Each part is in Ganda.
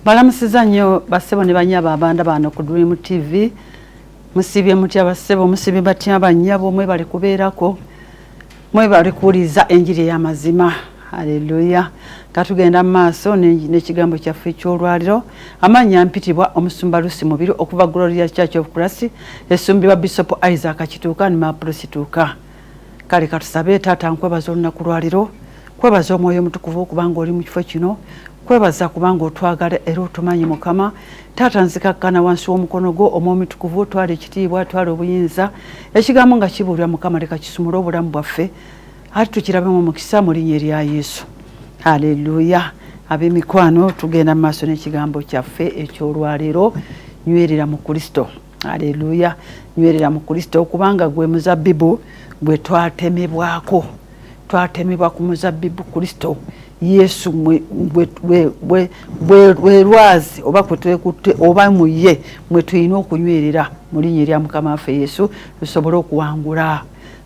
Balamusiza nnyo basebo ne banyaba abanda bano ku Dream TV. Musibye mutya basebo, musibye batya banyabo, mwe bali kubeerako, mwe bali kuwuliza enjiri y'amazima. Haleluya. Katugenda maaso n'ekigambo kyaffe eky'olwaliro. Amanya mpitibwa omusumba Lucy Mubiri okuva Glorious Church of Christ, esumbibwa Bishop Isaac Kituuka ne Maprosituuka. Kale katusabe taata nkwebaza olunaku lwaliro, kwebaza omwoyo omutukuvu okubanga oli mu kifo kino, kwebaza kubanga otwagala era otumanyi Mukama. Taata nzikakkana wansi w'omukono gwo omw'omutukuvu, otwala ekitiibwa, otwala obuyinza, ekigambo nga kibuulira Mukama leka kisumule obulamu bwaffe, ati tukirabemu omukisa mu linnya erya Yesu. Haleluya. Ab'emikwano tugenda mu maaso n'ekigambo kyaffe eky'olwaleero, nywerera mu Kristo. Haleluya. Nywerera mu Kristo kubanga gwe muzabbibu gwe twatemebwako. Twatemebwa ku muzabbibu Kristo. Yesu bwe lwazi oba kwetwekutte oba muye mwe tulina okunywerera mu linnya erya Mukama waffe Yesu tusobole okuwangula.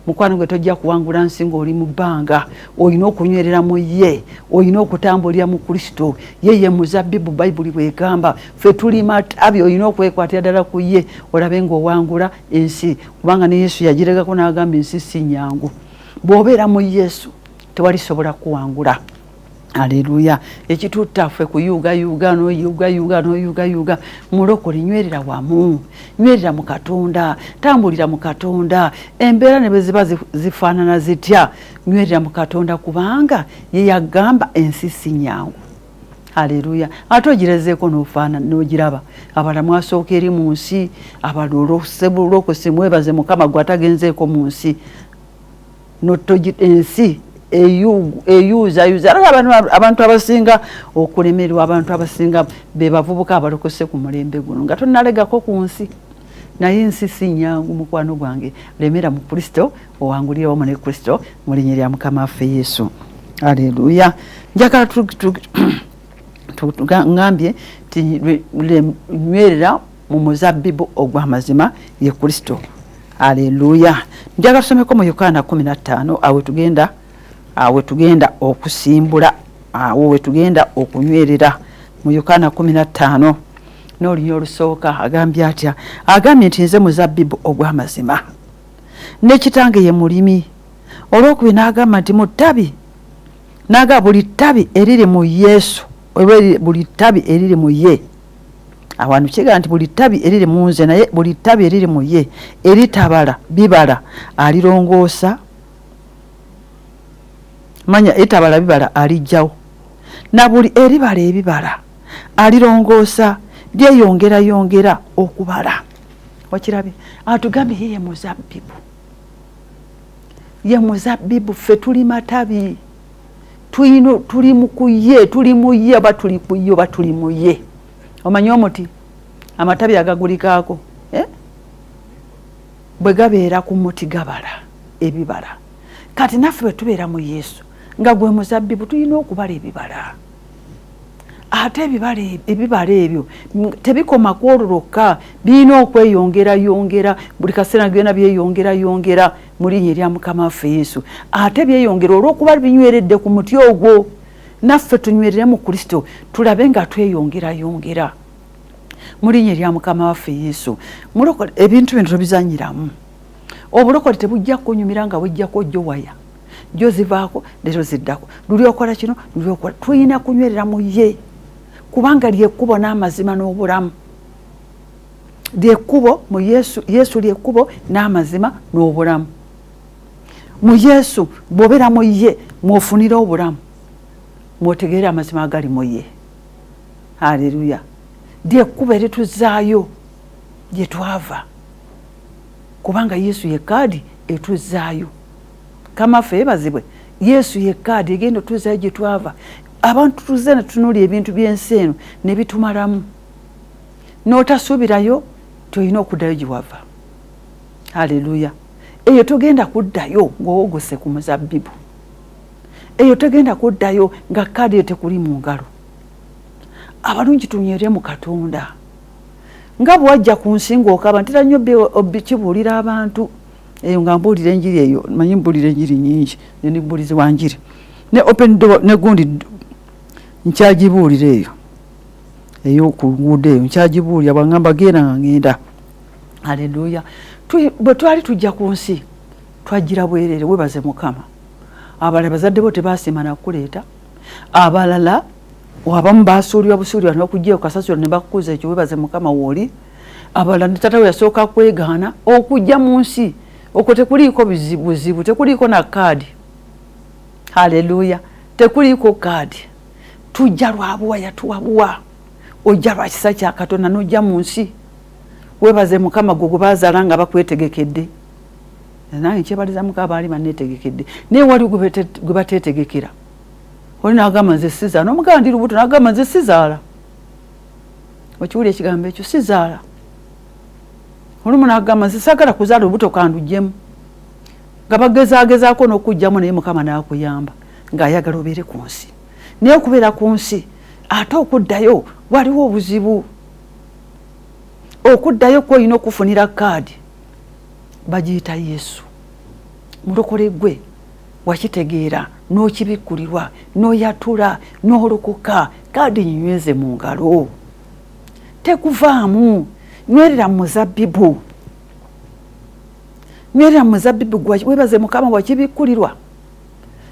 Mukwano gwe tojja kuwangula nsinga oli mu bbanga, olina okunywerera mu ye, olina okutambulira mu Kristo. Ye muzabbibu Bayibuli bw'egamba, ffe tuli matabi, olina okwekwatira ddala ku ye olabe ng'owangula ensi, kubanga ne Yesu yagiregako n'agamba ensi si nnyangu. Bw'obeera mu Yesu tewalisobola kuwangula. Haleluya. Ekitutta ffe kuyuuga n'oyuuga mulokole, nywerera wamu, nywerera mu Katonda, tambulira mu Katonda. Embeera ne bwe ziba zifaanana zitya, nywerera mu Katonda kubanga ye yagamba ensi si nnyangu. Haleluya. Ate ogirezeeko n'ofaana n'ogiraba. Abalamu asooka eri mu nsi, abalolose mwebaze Mukama gwe atagenzeeko mu nsi. Ensi eyuza abantu abasinga okulemerwa, abantu abasinga be bavubuka abalokose ku mulembe guno nga tonnalegako ku nsi, naye ensi si nnyangu. Mukwano gwange lemera mu Kristo, owangulire wamu ne Kristo mu linnya lya Mukama waffe Yesu. Haleluya. Njagala ngambye nywerera mu muzabbibu ogw'amazima ye Kristo. Haleluya. Njagala tusomeko mu Yokaana 15 awe tugenda okusimbula, awe tugenda okunywerera mu Yokaana 15 n'olunya olusooka agambye atya. Agambye nti nze muzabbibu ogw'amazima ne kitange ye mulimi. Olwokubiri n'agamba nti mu ttabi, n'agamba buli ttabi eriri mu Yesu, buli ttabi eriri mu ye. Awantu kiga nti buli ttabi eriri mu nze, naye buli ttabi eriri mu ye eritabala bibala alirongoosa. Manya etabala bibala alijjawo, na buli eribala ebibala alirongoosa, lyeyongera okubala. Wakirabye atugambye ye muzabbibu, ye muzabbibu, ffe tuli matabi, tuli mu kuye, tuli mu ye oba tuli ku ye oba tuli mu ye. Omanyi omuti amatabi agagulikaako bwe gabeera ku muti gabala ebibala. Kati naffe bwe tubeera mu Yesu nga gwe muzabbibu tulina okubala ebibala. Ate ebibala ebyo tebikoma kwololoka, birina okweyongera, buli kaseera byonna byeyongera mu linnya erya Mukama waffe Yesu. Ate byeyongera olw'okuba binyweredde ku muti ogwo. Naffe tunywerere mu Kristo tulabe nga tweyongera mu linnya erya Mukama waffe Yesu. Mulokole ebintu bino tubizanyiramu. Obulokole tebujja kunyumira nga bujjako jjo waya, jjo zivaako leero ziddako, luli okola kino luli okola. Tulina kunywerera mu ye kubanga lyekkubo n'amazima n'obulamu. Lyekkubo mu Yesu, Yesu lyekkubo n'amazima n'obulamu. Mu Yesu bw'obeera mu ye mwofunira obulamu, mwotegeere amazima agali mu ye. Haleluya. Lyekkubo erituzaayo gye twava, kubanga Yesu ye kaadi etuzaayo. Kamaffe yebazibwe, Yesu ye kaadi egenda otuzaayo gye twava. Abantu tuzze ne tunuulira ebintu by'ensi eno ne bitumalamu, n'otasuubirayo tolina okuddayo gye wava. Haleluya. Eyo togenda kuddayo ng'owogose ku muzabbibu, eyo togenda kuddayo nga kaadi eyo tekuli mu ngalo. Abalungi tunywerere mu Katonda. Nga bwajja ku nsi ng'okaba ntera nnyo kibuulira abantu eyo nga mbuulira enjiri eyo, manyi mbuulira enjiri nyingi, ne mbuulizi wa njiri ne open door ne gundi nkyagibuulira eyo. ey'okulunguudo eyo nkyagibuulya bwangamba genda nga ngenda. Haleluya. Bwe twali tujja ku nsi twagira bwerere, webaze Mukama. Abalala bazadde bo tebaasiima na kuleeta, abalala abamu baasuulibwa busuulibwa n'okujja okasasula ne bakukuza ekyo, webaze Mukama wooli. Abalala ne taata we yasooka kwegaana okujja mu nsi, okwo tekuliiko buzibu, tekuliiko na kaadi. Haleluya. Tekuliiko kaadi. Tujja lwabuwa yatuwabuwa. Ojja lwa kisa kya Katonda n'ojja mu nsi. Webaze Mukama gwe bazaala nga bakwetegekedde. Nange kyebaliza Mukama baali banneetegekedde. Naye wali gwe bateetegekera. Oli n'agamba nze sizaala. N'omugamba ndi lubuto n'agamba nze sizaala. Okiwulira ekigambo ekyo, sizaala. Olumu n'agamba nze saagala kuzaala lubuto kandugyemu. Nga bagezaagezaako n'okugyamu naye Mukama n'akuyamba ng'ayagala obeere ku nsi. Naye okubeera ku nsi ate okuddayo waliwo obuzibu. Okuddayo kw'olina okufunira kaadi bagiyita Yesu. Mulokole gwe wakitegeera n'okibikkulirwa n'oyatula n'olokoka kaadi nyweze mu ngalo. Tekuvaamu, nywerera mu muzabbibu. Nywerera mu muzabbibu webaze Mukama wakibikkulirwa.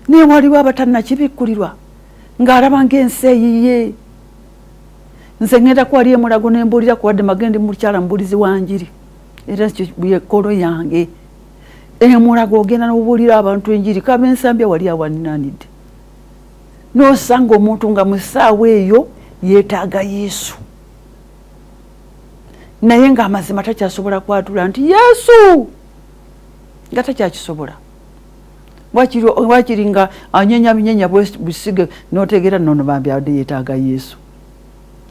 Naye waliwo abatannakibikkulirwa ng'alaba ng'ensi eyiye. Nze ngenda kwali emulago ne mbuulira kuwadde magende mukyala mbuulizi wa njiri. Era yekkolo yange. Emulago ogenda n'obuulira abantu enjiri kaba ensambya wali awaninanidde. N'osanga omuntu nga mu ssaawa eyo yeetaaga Yesu. Naye ng'amazima takyasobola kwatula nti Yesu nga takyakisobola. Wakiri nga anyenya binyenya busige n'otegeera nno bambi abadde yeetaaga Yesu.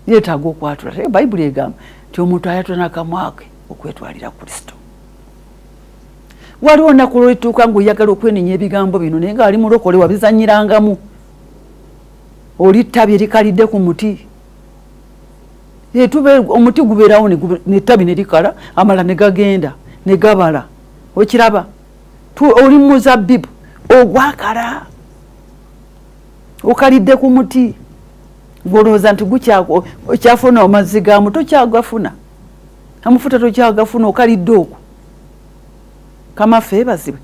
Yeetaaga okwatula. Bayibuli egamba nti omuntu ayatula n'akamwa ke okwetwalira Kristo. Waliwo olunaku lw'olituuka ng'oyagala okwenenya ebigambo bino naye ng'ali mulokole wabizanyirangamu. Oli ttabi erikalidde ku muti. Omuti gubeerawo n'ettabi ne likala, amala ne gagenda ne gabala. Okiraba? Oli muzabbibu ogwakala. Okalidde ku muti. Golooza nti okyafuna amazzi gaamu tokyagafuna. Amafuta tokyagafuna okalidde okwo. Kamaffe ebazibwe.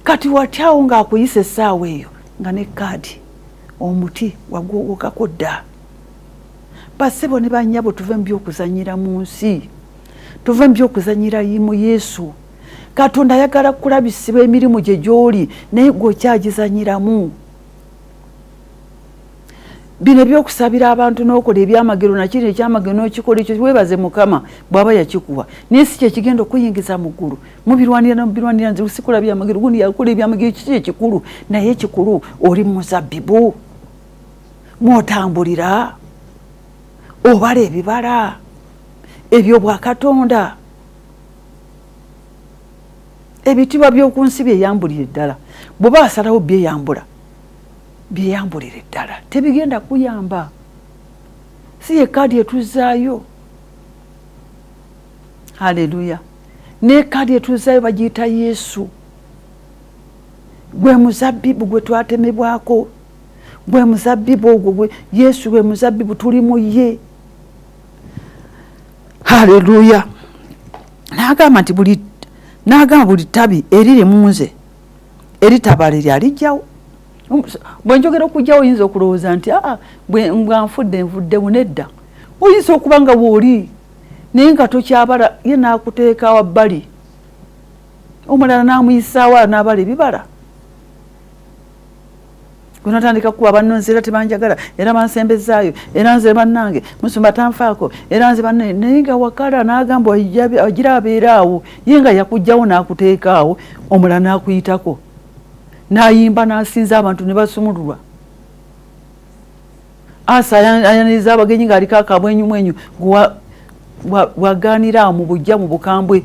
Kati watyawo ng'akuyisa essaawa eyo nga ne kaadi omuti wagwogokako dda. Bassebo ne bannyabo tuve mu by'okuzannyira mu nsi. Tuve mu by'okuzannyira mu Yesu. Katonda ayagala kulabisibwa emirimu gye gy'oli naye gw'okyagizannyiramu. Bino by'okusabira abantu n'okola ebyamagero nakiri ekyamagero n'okikola ekyo webaze Mukama bw'aba yakikuwa. Naye si kye kigenda okuyingiza mu ggulu. Mubirwanira nze sikola byamagero gundi yakola ebyamagero kiki ekikulu naye ekikulu oli muzabbibu. Mwotambulira obala ebibala ebyobwa Katonda. Ebitiibwa by'oku nsi byeyambulire ddala. Bw'oba asalawo byeyambula byeyambulire ddala tebigenda kuyamba. Si ye kaadi etuzaayo. Haleluya. Ne kaadi etuzaayo bagiyita Yesu. Gwe muzabbibu gwe twatemebwako. Gwe muzabbibu ogwo Yesu gwe muzabbibu tuli mu ye. Haleluya. N'agamba buli ttabi eriri mu nze eritabala ery'alijjawo. Bwe njogera okujjawo oyinza okulowooza nti nfudde bunedda. Oyinza okuba nga wooli naye nga tokyabala ye n'akuteeka wabbali. Omulala n'amuyisaawo n'abala ebibala. Gwe natandika kuba bannonzi era tebanjagala era bansembezaayo era nze bannange Musumba tanfaako era nze banne naye nga wakala n'agamba agira abeeraawo ye nga yakugjawo n'akuteekaawo omulala n'akuyitako. N'ayimba n'asinza abantu ne basumululwa. Asa ayaniriza abagenyi ng'aliko akabwenyumwenyu wagaanira mu bujja mu bukambwe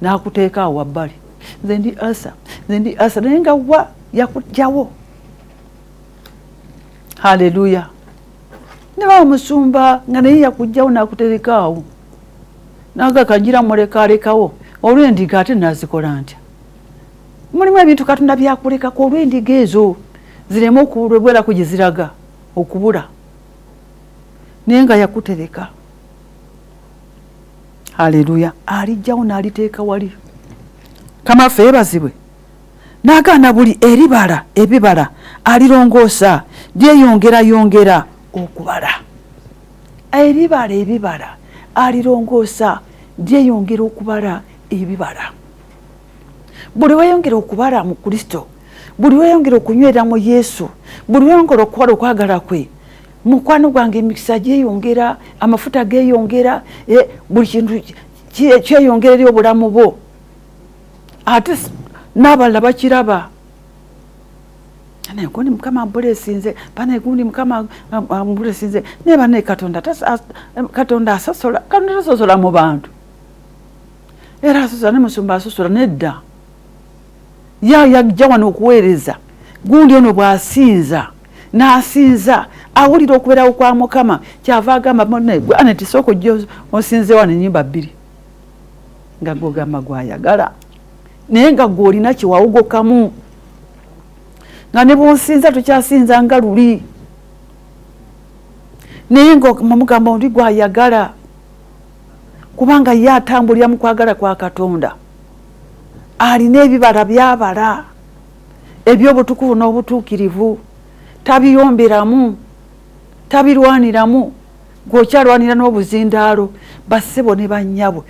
n'akuteeka awo wabbali. Nze ndi asa naye nga yakugjawo. Haleluya. Ne bamusumba nga naye yakugjawo n'akutereka awo. N'agakanjira mulekaalekawo olw'endiga ate nazikola ntya. Mulimu ebintu Katonda byakulekako olw'endiga ezo zireme okubulwebwera kugiziraga okubula. Naye nga yakutereka. Haleluya. Alijjawo n'aliteeka wali. Kamaffe yeebazibwe. N'agaana buli ebibala alirongoosa lyeyongera okubala. Ebibala alirongoosa lyeyongera okubala ebibala. Buli weyongera okubala mu Kristo, buli weyongera okunywera mu Yesu, buli weyongera okukola okwagala kwe, mukwano gwange emikisa gyeyongera, amafuta geeyongera, buli kintu kyeyongera eri obulamu bwo. Ate n'abalala bakiraba. Gundi Mukama ambulesinze, gundi Mukama ambulesinze. Ne banne Katonda asosola, Katonda asosola mu bantu. Era asosola ne musumba asosola nedda. Yajja wano okuweereza. Gundi ono bw'asinza, n'asinza, awulira okubeerawo kwa Mukama, kyava agamba munne, Aneti sooka ojja osinze wano ennyumba 2. Nga gw'ogamba gw'ayagala. Naye nga gw'olina kyewawugokamu. Nga ne bw'onsinza tokyasinza nga luli. Naye ng'omugamba oli gw'ayagala. Kubanga ye atambulira mu kwagala kwa Katonda. Alina ebibala byabala. Eby'obutukuvu n'obutuukirivu. Tabiyomberamu. Tabirwaniramu. Gw'okyalwanira n'obuzindaalo. Bassebo ne bannyabo.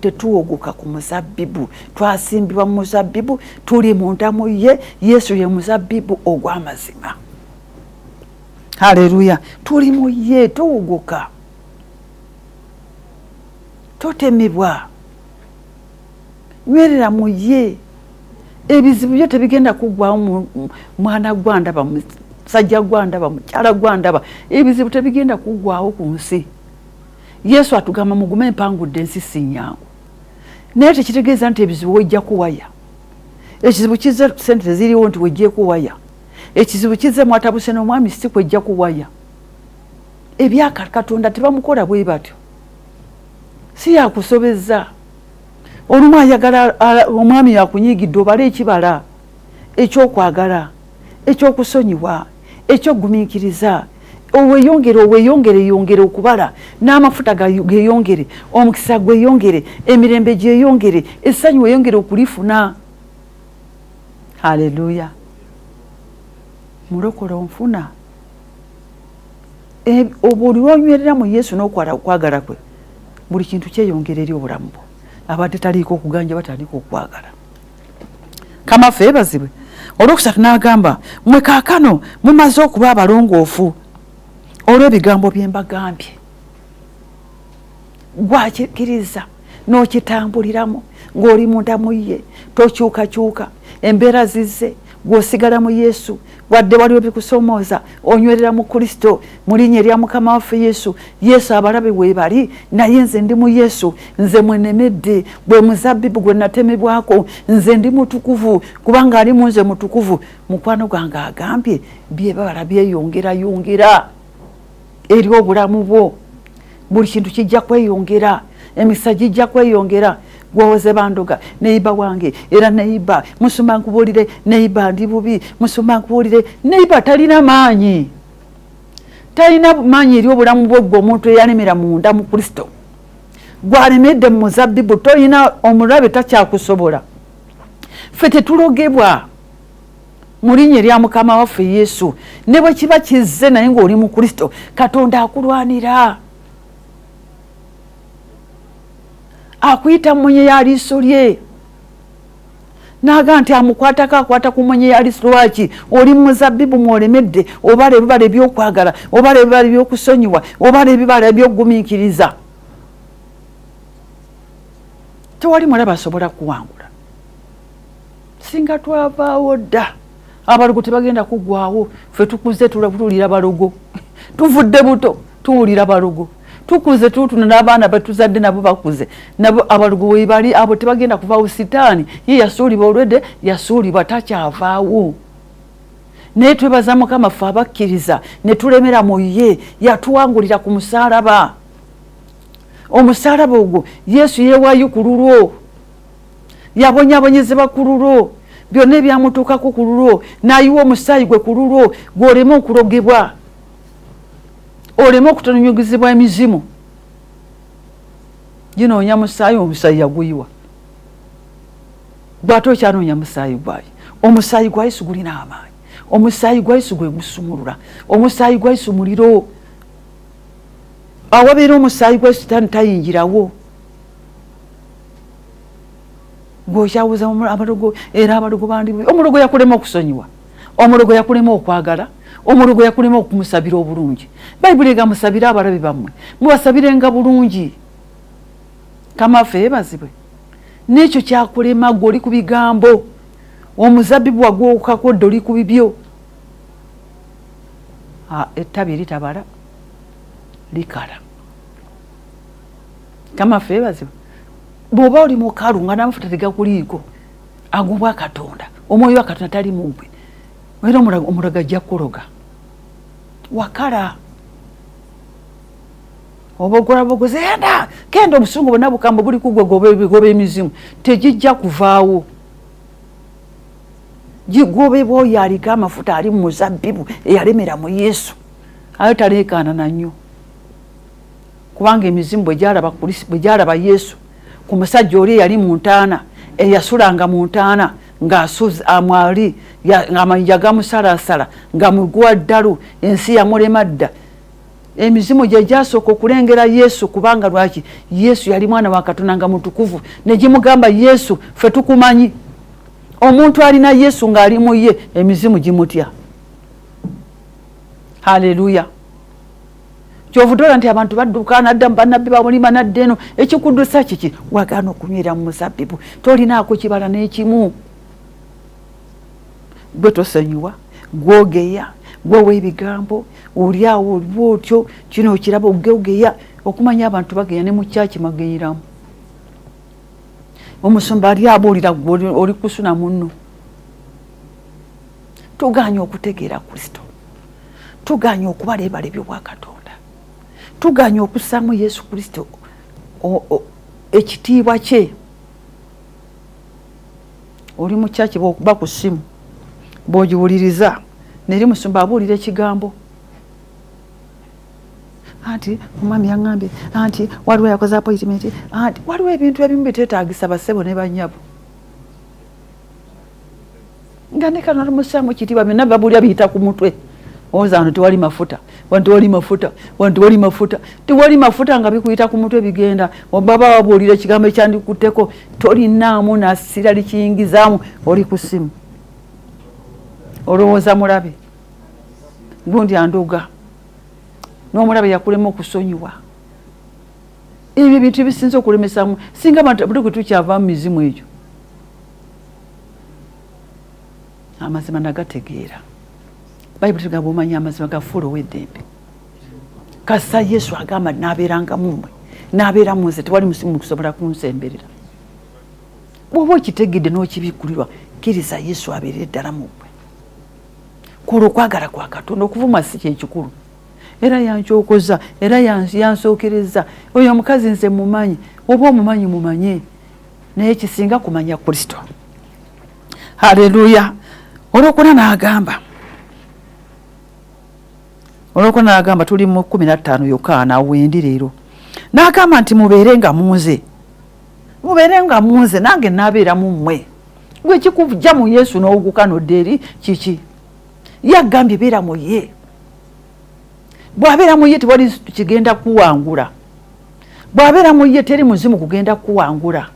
Tetuwogoka ku muzabbibu. Twasimbibwa mu muzabbibu. Tuli munda mu ye. Yesu ye muzabbibu ogw'amazima. Haleluya. Tuli mu ye. Towogoka. Totemebwa. Nywerera mu ye. Ebizibu byo tebigenda kuggwawo mwana gwandaba, musajja gwandaba, mukyala gwandaba. Ebizibu tebigenda kuggwawo ku nsi. Yesu atugamba mugume empangudde ensi si nnyangu. Naye tekitegeeza nti ebizibu wejja kuwaya. Ekizibu kize sente teziriwo nti wejje kuwaya. Ekizibu kize mwatabuse n'omwami si kwejja kuwaya. Ebyaka Katonda tebamukola bwe batyo. Si yakusobeza. Olumu ayagala omwami yakunyiigidde obale ekibala ekyokwagala, ekyokusonyiwa, ekyogumiikiriza. Oweyongere okubala, n'amafuta geyongere, omukisa gweyongere, emirembe gyeyongere, essanyu weyongere okulifuna. Haleluya. Mulokole onfuna. Buli lwonywerera mu Yesu n'okwala okwagala kwe, buli kintu kyeyongera eri obulamu bwo. Abadde taliiko okuganja bataliiko okwagala. Kamaffe yeebazibwe. Olwokusatu n'agamba, mmwe kaakano mumaze okuba abalongoofu olw'ebigambo bye mbagambye. Gwakikiriza n'okitambuliramu ng'oli munda mu ye, tokyukakyuka, embeera zizze, gw'osigala mu Yesu, wadde waliwo bikusomooza, onywerera mu Kristo, mu linnya erya Mukama waffe Yesu. Yesu abalabe weebali, naye nze ndi mu Yesu, nze mwenemedde, bwe muzabbibu gwe natemebwako, nze ndi mutukuvu, kubanga ali mu nze mutukuvu. Mukwano gwange agambye, byebabala byeyongera eri obulamu bwo. Buli kintu kijja kweyongera, emikisa gijja kweyongera. Gwoze bandoga neiba wange era neiba musuma nkubulire neiba ndi bubi, musuma nkubulire neiba talina maanyi, talina maanyi eri obulamu bwo gwo omuntu eyalemera munda mu Kristo. Gwalemedde mu muzabbibu, toyina omulabe takyakusobola. Ffe tetulogebwa mu linnya erya Mukama waffe Yesu. Ne bwe kiba kizze naye ng'oli mu Kristo, Katonda akulwanira. Akuyita mwenye ya liiso lye. Naga nti amukwatako akwata ku mwenye ya liiso lwaki? Oli muzabbibu mwolemedde, obala ebibala ebyokwagala, obala ebibala ebyokusonyiwa, obala ebibala ebyokugumiikiriza. Tewali mulaba asobola kuwangula. Singa twavaawo dda, abalogo tebagenda kuggwaawo. Ffe tukuze tuwulira balogo. Tuvudde buto tuwulira balogo. Tukuze tutuna n'abaana batuzadde nabo bakuze, nabo abalogo weebali, abo tebagenda kuvaawo. Sitaani ye yasuulibwa olwedde, yasuulibwa takyavaawo. Naye twebaza Mukama ffe abakkiriza ne tulemera mu ye, yatuwangulira ku musaalaba. Omusaalaba ogwo Yesu yeewaayo ku lulwo, yabonyaabonyezebwa ku lulwo, byonna ebyamutuukako ku lulwo, n'ayiwa omusaayi gwe ku lulwo gw'oleme okulogebwa, oleme okutonyugizibwa emizimu. ginoonya musaayi omusaayi yaguyiwa gwate okyanoonya musaayi gwayo omusaayi gwa Yesu gulina amaanyi omusaayi gwa Yesu gwe gusumulula omusaayi gwa Yesu muliro awabeera omusaayi gwa Yesu tayinjirawo gwokyawuza amalogo era amalogo bandi omulogo yakulema okusonyiwa omulogo yakulema okwagala omulogo yakulema okumusabira obulungi bayibuli egamusabira abalabe bammwe mubasabirenga bulungi kamafe ebazibwe n'ekyo kyakulema gwe oli ku bigambo omuzabbibu wagwokakodde oli ku bibyo ettabi litabala likala kamafe ebazibwe bw'oba oli mukalu nga n'amafuta tegakuliiko agobwa Katonda omwoyo wa Katonda tali mugwe era omulaga ajja kuloga wakala oba ogolabogoze enda kenda obusungu bonna bukambo buli kugwe goba emizimu tegijja kuvaawo gigobebwa oyo aliko amafuta ali mu muzabbibu eyalemera mu Yesu ayo taleekaanana nnyo kubanga emizimu bwe gyalaba Yesu ku musajja oli eyali mu ntaana eyasulanga mu ntaana ng'asuza amwali ng'amayinja gamusalasala nga mugwa ddalu ensi yamulema dda emizimu gye gyasooka okulengera Yesu kubanga lwaki Yesu yali mwana wa Katonda nga mutukuvu ne gimugamba Yesu ffe tukumanyi omuntu alina Yesu ng'ali mu ye emizimu gimutya haleluya kyovudola nti abantu badduka nadda bannabbi bamulima nadda eno ekikuddusa kiki wagaana okunywera mu muzabbibu tolinaako kibala n'ekimu gwe tosonyiwa gwogeya gwowa ebigambo oliawo olwotyo kino okiraba ogeogeya okumanya abantu bageya ne mu kyaki mageyiramu omusumba ali abuulira oli kusuna munno tuganya okutegeera Kristo tuganya okuba lebalebyo bwa Katonda tuganya okussaamu Yesu Kristo ekitiibwa kye oli mu kyaki bw'okuba ku ssimu bw'ogiwuliriza neri musumba abuulira ekigambo anti omwami yaŋŋambye anti waliwo yakoze appointment anti waliwo ebintu ebimu biteetaagisa bassebo ne bannyabo nga ne kano alimusaamu ekitiibwa byonna babuulira biyita ku mutwe oza wano tewali mafuta tewali mafuta tewali mafuta tewali mafuta nga bikuyita ku mutwe bigenda obaba wabuulira ekigambo ekyandikutteko tolinaamu nasira likiyingizaamu oli ku ssimu olowooza mulabe gundi anduga n'omulabe yakulema okusonyiwa ebyo bintu bisinza okulemesamu singa buli gwe tukyava mu mizimu egyo amazima nagategeera bayibuli tugamba omanya amazima gafuula ow'eddembe kasa Yesu agamba n'abeeranga mumwe n'abeera mu nze tewali musimu kusobola kunsemberera bw'oba okitegedde n'okibikkulirwa kkiriza Yesu abeerere ddala mugwe kola okwagala kwa Katonda okuvuma si kyekikulu era yankyokoza era yansookereza oyo omukazi nze mumanyi oba omumanyi mumanye naye kisinga kumanya Kristo haleluya olwokuna n'agamba tuli mu 15 Yokaana wendi leero n'agamba nti mubeerenga munze nange naabeera mu mmwe gwe kikujja mu Yesu n'oguka nodde eri kiki yagambye beera mu ye bw'abeera mu ye tewali kigenda kuwangula bw'abeera mu ye teri muzimu kugenda kuwangula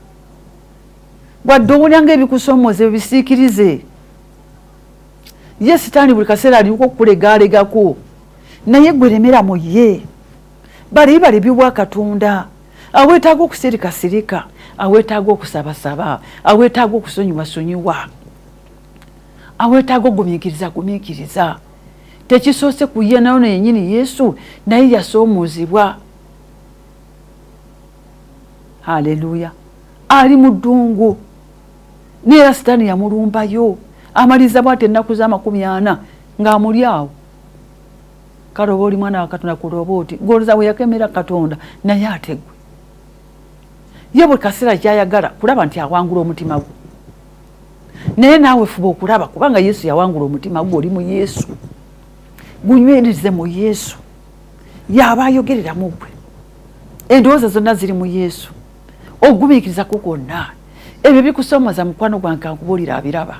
bwadde obulyanga ebikusomoze bisiikirize ye sitaani buli kaseera aliko okukulegaalegako naye gweremera mu ye balibale byobwa Katonda aweetaaga okusirikasirika aweetaaga okusabasaba aweetaaga okusonyiwasonyiwa aweetaaga ogumiikiriza tekisoose ku ye nayo yennyini Yesu naye yasoomoozebwa haleluya ali mu ddungu neera sitaani yamulumbayo amaliza bw'ati ennaku za40 ng'amuli awo kale oba oli mwana wa Katonda kuloba oti golooza we yakemera Katonda naye ate gwe ye buli kaseera kyayagala kulaba nti awangula omutima gwe naye naawe fuba okulaba kubanga Yesu yawangula omutima gwe oli mu Yesu gunywereze mu Yesu yaba ayogerera mu gwe endowooza zonna ziri mu Yesu ogumikiriza kukonna ebyo bikusomoza mukwano gwange nkubulira abiraba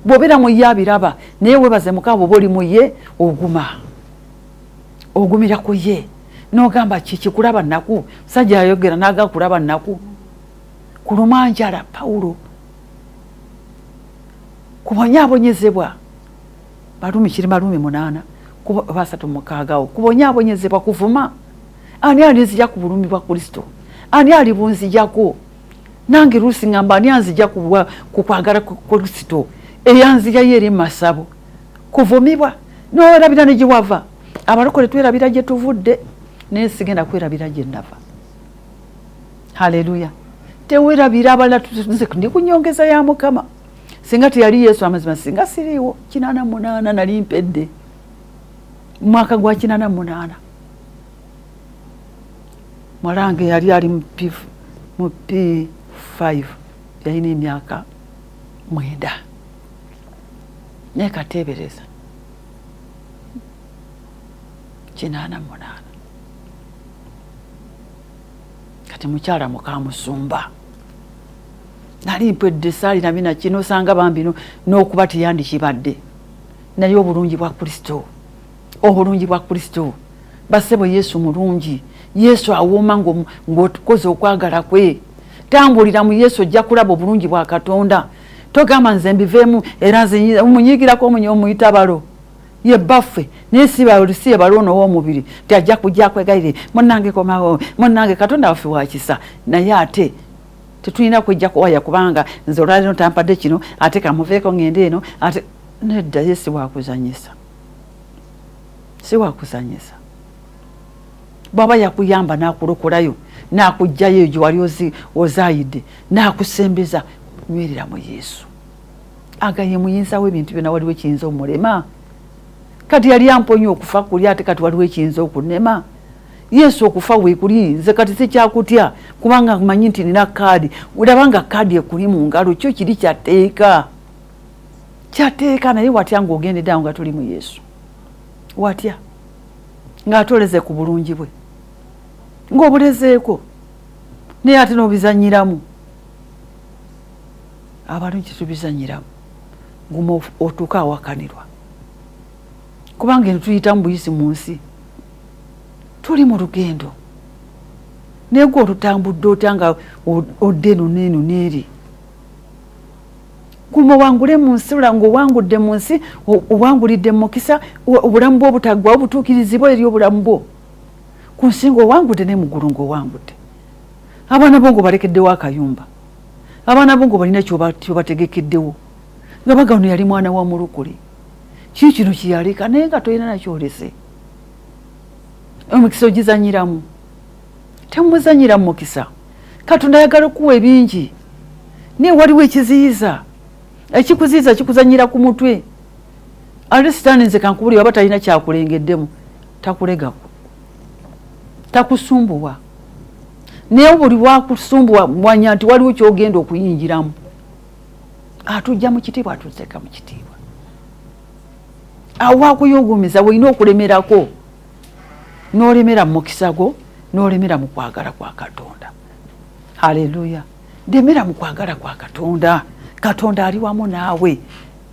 bw'obeera mu ye abiraba naye webaze mukama bw'oba oli mu ye ogumira ku ye n'ogamba kikulaba nnaku musajja yayogera n'aga kulaba nnaku ku lumanjala Pawulo kubonyaabonyezebwa Barumi 8 3:6 kubonyaabonyezebwa kuvuma ani alizija ku bulumi bwa Kristo ani alibunzijako nange Lusi ngamba ani anzija ku kwagala Kristo eyanzija yeri masabo kuvumibwa n'olabira ne giwava abalokole twerabira gye tuvudde nesigenda kwerabira gye nava. Haleluya. Tewerabira abala tuze ndi kunyongeza ya Mukama singa teyali Yesu amazima singa siriwo 88 nali mpedde mwaka gwa 88 mwalange yali ali mu P5 yalina emyaka 9 nekatebereza 88 kati mukyala mukamusumba nali mpedde sali na bina kino sanga bambino n'okuba teyandikibadde naye obulungi bwa Kristo basebo Yesu mulungi Yesu awoma ng'otukoze okwagala kwe tambulira mu Yesu ojja kulaba obulungi bwa Katonda togamba nze mbiveemu era nze omunyigirako omuyita balo ye baffe nesiba olusiye balono w'omubiri tajja kujja kwegayire munnange komawo munnange Katonda waffe wakisa naye ate tetulina kujja kuwaya kubanga nze olwaliro tampadde kino ate kamuveeko ngende eno ate nedda ye si wakuzanyisa bwaba yakuyamba n'akulokolayo n'akugjayo egyo wali ozaayidde n'akusembeza nywerera mu Yesu agaye muyinza w'ebintu byonna waliwo ekiyinza omulema kati yali amponya okufa kuli ate kati waliwo ekiyinza okunema Yesu okufa weekuli nze kati sikyakutya kubanga manyi nti nina kaadi olabanga kaadi ekuli mu ngalo kyo kiri kyateeka naye watya ng'ogendedde awo nga tuli mu Yesu watya ng'atoleze ku bulungi bwe ng'obulezeeko naye ate n'obizanyiramu abalungi tubizanyiramu guma otuuka awakanirwa kubanga eno tuyita mu buyisi mu nsi tuli mu lugendo naye gwe olutambudde otanga odde eno n'eno n'eri guma owangule mu nsi olanga owangudde mu nsi owangulidde mu mukisa obulamu bwo obutaggwawo obutuukirizibwa eri obulamu bwo ku nsinga owangudde ne muggulu ng'owangudde abaana bo ng'obalekeddewo akayumba abaana bo ng'obalina kyobategekeddewo nga bagano yali mwana wa mulukuli kino kiyaleka naye nga tolina nakyolese omukisa ogizanyiramu temuzanyira mu mukisa Katonda ayagala okuwa ebingi naye waliwo ekiziyiza ekikuziyiza kikuzanyira ku mutwe ate sitaani nze kankubuli waba talina kyakulengeddemu takulegako takusumbuwa naye buli wakusumbuwa mwanya nti waliwo kyogenda okuyinjiramu atujja mu kitiibwa atuzeka mu kitiibwa awo akuyugumiza weina okulemerako n'olemera mu mukisa gwo n'olemera mu kwagala kwa Katonda. Haleluya. Demera mu kwagala kwa Katonda. Katonda ali wamu naawe.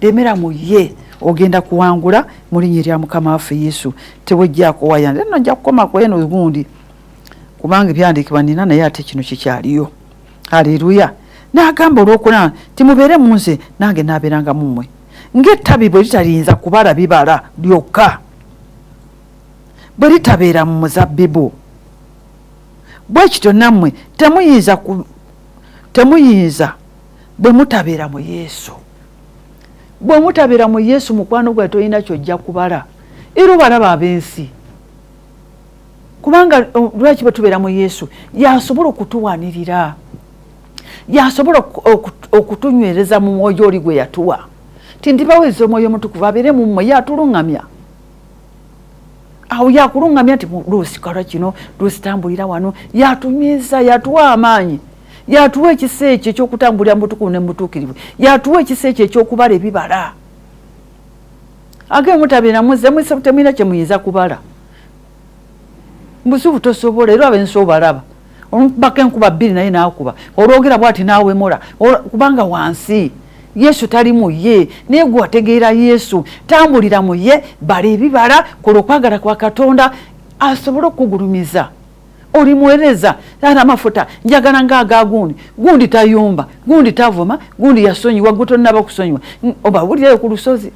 Demera mu ye ogenda kuwangula mu linnya lya Mukama waffe Yesu. Tewojjaako waya nno nja kukoma ku eno gundi kubanga ebyandikibwa nina naye ate kino kikyaliyo. Haleluya. N'agamba olwokuna timubeere mu nze nange naabeeranga mu mmwe ng'ettabi bwe litayinza kubala bibala lyokka bwe litabeera mu muzabbibu bwe kityo nammwe temuyinza bwe mutabeera mu Yesu. Bwe mutabeera mu Yesu mukwano gwe tolina kyojja kubala era obalaba ab'ensi kubanga lwaki bwe tubeera mu Yesu yasobola okutuwanirira yasobola okutunywereza mu mwoyo oli gwe yatuwa tindibaweza omwoyo omutukuvu abeere mu mmwe yatulungamya awo yakulungamya nti Luusi kola kino Luusi tambulira wano yatunyweza yatuwa amaanyi yatuwa ekisa ekyo ekyokutambulira mu butukuvu ne mu butuukirivu yatuwa ekisa ekyo ekyokubala ebibala age mutabeera muze mwese temwina kye muyinza kubala mbusubu tosobola era abensi obalaba omubaka enkuba bbiri naye n'akuba olwogera bw'ati n'awemula kubanga wansi Yesu tali mu ye naye gwe wategeera Yesu tambulira mu ye bala ebibala kola okwagala kwa Katonda asobole okugulumiza oli muweereza ana amafuta njagala ng'aga gundi tayumba gundi tavuma gundi yasonyiwa gwe tonnaba kusonyiwa obawulirayo ku lusozi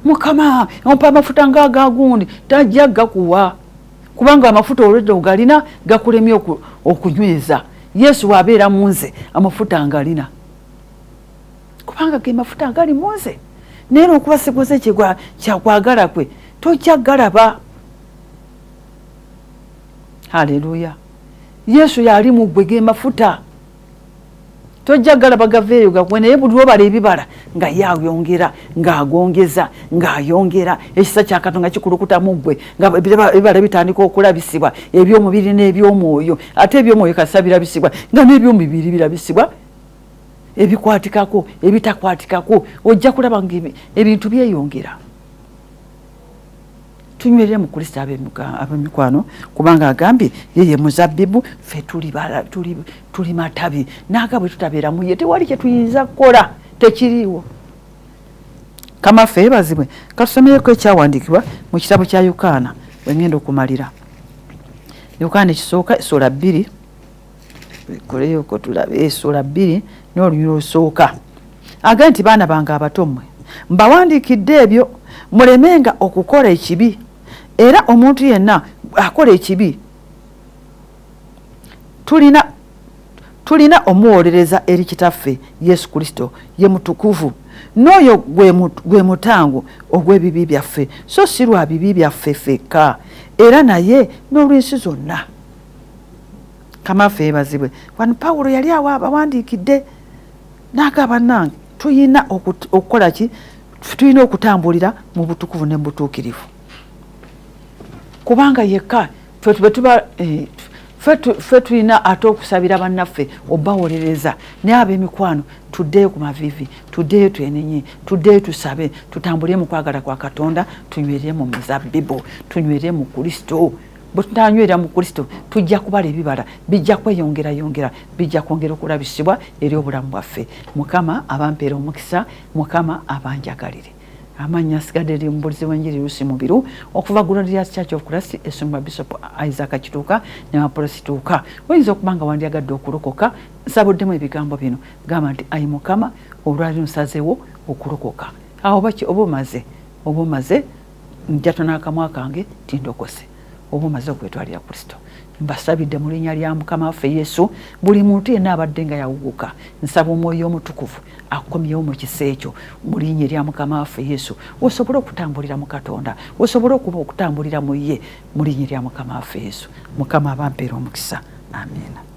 Mukama ompa amafuta ng'aga gundi tajja gakuwa kubanga amafuta olwedde ogalina gakulemye okunyweza Yesu wabeera mu nze amafuta ngalina kubanga ge mafuta agali mu nze naye okuba sikoze kyakwagala kwe tojja galaba. Haleluya. Yesu yali mu gwe ge mafuta tojja galaba gaveeyo gakwe naye buli lwobala ebibala nga yayongera ng'agongeza ng'ayongera ekisa kya Katonda kikulukuta mu gwe nga ebibala bitandika okulabisibwa eby'omubiri n'eby'omwoyo ate eby'omwoyo kasa birabisibwa nga n'eby'omubiri birabisibwa ebikwatikako ebitakwatikako ojja kulaba ebintu byeyongera. Tunywerere mu Kristo ab'emikwano kubanga agambye yeye muzabbibu ffe tuli matabi naga bwe tutabeera mu ye tewali kye tuyinza kukola tekiriiwo. Kamaffe yeebazibwe katusomeyeko ekyawandiikibwa mu kitabo kya Yokaana wengenda okumalira Yokaana ekisooka essuula 2 koleyoko tulabe essuula 2 n'olunyiro olusooka agambye nti baana bange abato mmwe mbawandiikidde ebyo mulemenga okukola ekibi era omuntu yenna akola ekibi tulina omuwolereza eri kitaffe Yesu Kristo ye mutukuvu n'oyo gwe mutango ogw'ebibi byaffe so si lwa bibi byaffe ffekka era naye n'olw'ensi zonna. Kamaffe yeebazibwe wano Pawulo yali awo abawandiikidde n'agamba nange tulina okukola ki tulina okutambulira mu butukuvu ne mu butuukirivu kubanga yekka ffe tulina ate okusabira bannaffe obawolereza naye ab'emikwano tuddeyo ku mavivi tuddeyo twenenye tuddeyo tusabe tutambulire mu kwagala kwa Katonda tunywerere mu muzabbibu tunywerere mu Kristo bwe tutanywerera mu Kristo tujja kubala ebibala bijja kweyongera bijja kwongera okulabisibwa eri obulamu bwaffe. Mukama abampeera omukisa Mukama abanjagalire amanya sigadde eri mubulizi w'enjiri Lucy Mubiru okuva Glorious Church of Christ esumba Bishop Isaac Kituuka ne Apostle oyinza okuba nga wandyagadde okulokoka nsabuddemu ebigambo bino gamba nti ayi Mukama olwali nsazeewo okulokoka awo oba omaze njata n'akamwa kange tindokose oba omaze okwetwalira Kristo mbasabidde mu linnya lya Mukama waffe Yesu buli muntu yenna abadde nga yawuguka nsaba Omwoyo Omutukuvu akomyewo mu kisa ekyo mu linnya lya Mukama waffe Yesu osobole okutambulira mu Katonda osobole okutambulira mu ye mu linnya lya Mukama waffe Yesu. Mukama abampeera omukisa. Amen.